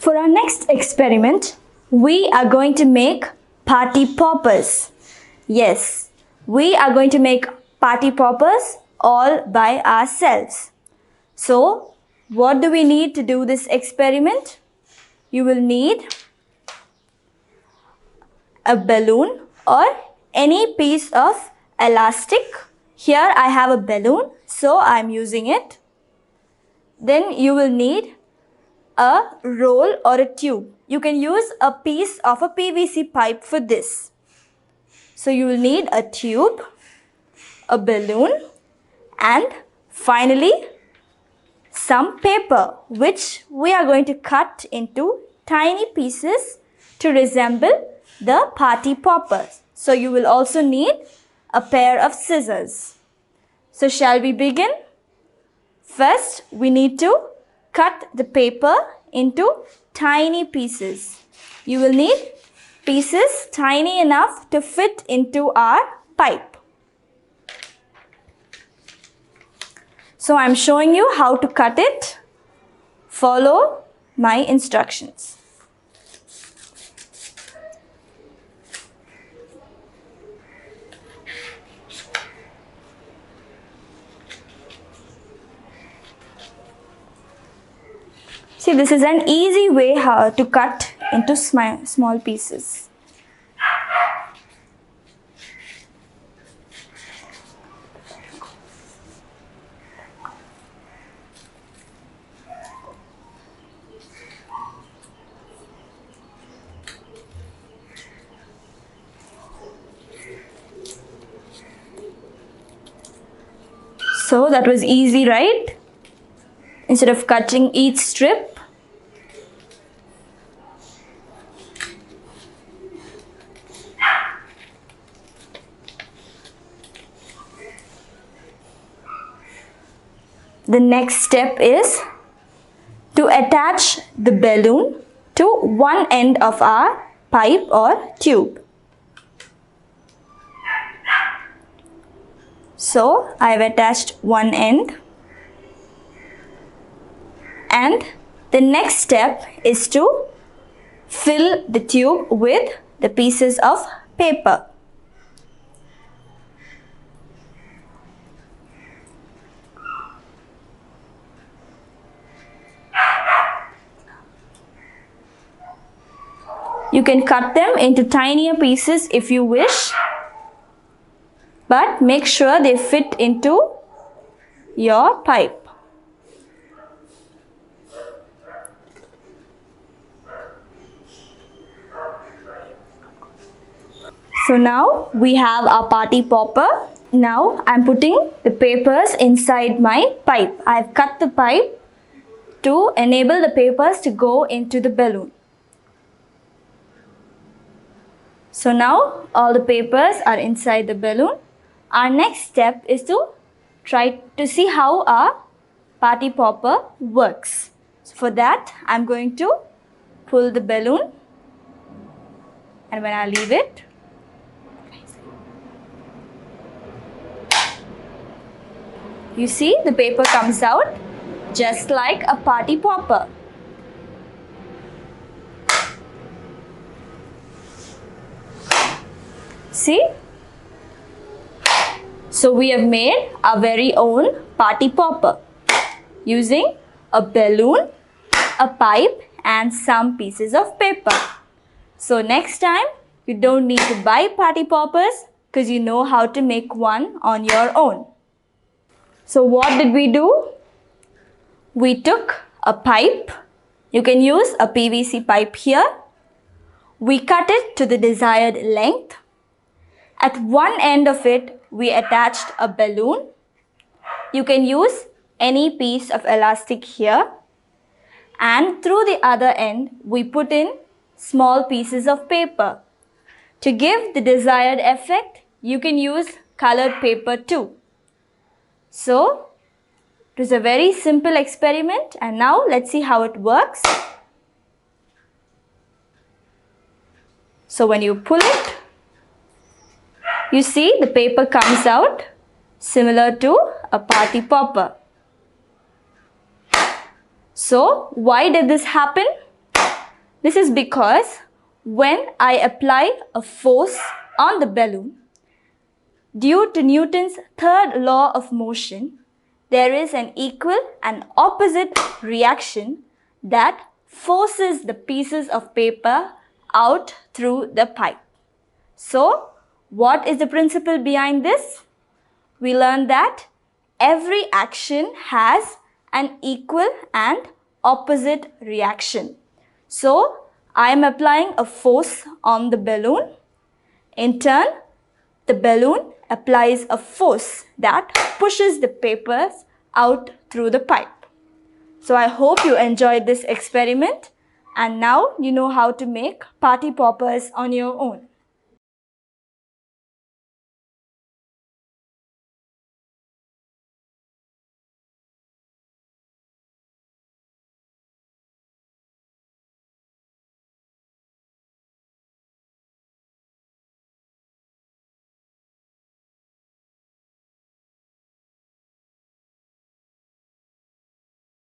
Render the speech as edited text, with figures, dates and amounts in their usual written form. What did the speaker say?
For our next experiment, we are going to make party poppers. Yes, we are going to make party poppers all by ourselves. So, what do we need to do this experiment? You will need a balloon or any piece of elastic. Here I have a balloon, so I am using it. Then you will need a roll or a tube. You can use a piece of a PVC pipe for this. So you will need a tube, a balloon, and finally some paper, which we are going to cut into tiny pieces to resemble the party poppers. So you will also need a pair of scissors. So shall we begin? First, we need to cut the paper into tiny pieces. You will need pieces tiny enough to fit into our pipe. So I am showing you how to cut it. Follow my instructions. See, this is an easy way how to cut into small pieces. So that was easy, right? Instead of cutting each strip, the next step is to attach the balloon to one end of our pipe or tube. So I have attached one end. And the next step is to fill the tube with the pieces of paper. You can cut them into tinier pieces if you wish, but make sure they fit into your pipe. So now we have our party popper. Now I am putting the papers inside my pipe. I have cut the pipe to enable the papers to go into the balloon. So now all the papers are inside the balloon. Our next step is to try to see how our party popper works. So for that, I am going to pull the balloon, and when I leave it, you see the paper comes out just like a party popper. See? So we have made our very own party popper using a balloon, a pipe, and some pieces of paper. So next time you don't need to buy party poppers because you know how to make one on your own. So what did we do? We took a pipe. You can use a PVC pipe here. We cut it to the desired length. At one end of it, we attached a balloon. You can use any piece of elastic here. And through the other end, we put in small pieces of paper. To give the desired effect, you can use colored paper too. So, it was a very simple experiment, and now let's see how it works. So when you pull it, you see the paper comes out similar to a party popper. So why did this happen? This is because when I apply a force on the balloon, due to Newton's third law of motion, there is an equal and opposite reaction that forces the pieces of paper out through the pipe. So, what is the principle behind this? We learned that every action has an equal and opposite reaction. So, I am applying a force on the balloon. In turn, the balloon applies a force that pushes the papers out through the pipe. So I hope you enjoyed this experiment, and now you know how to make party poppers on your own.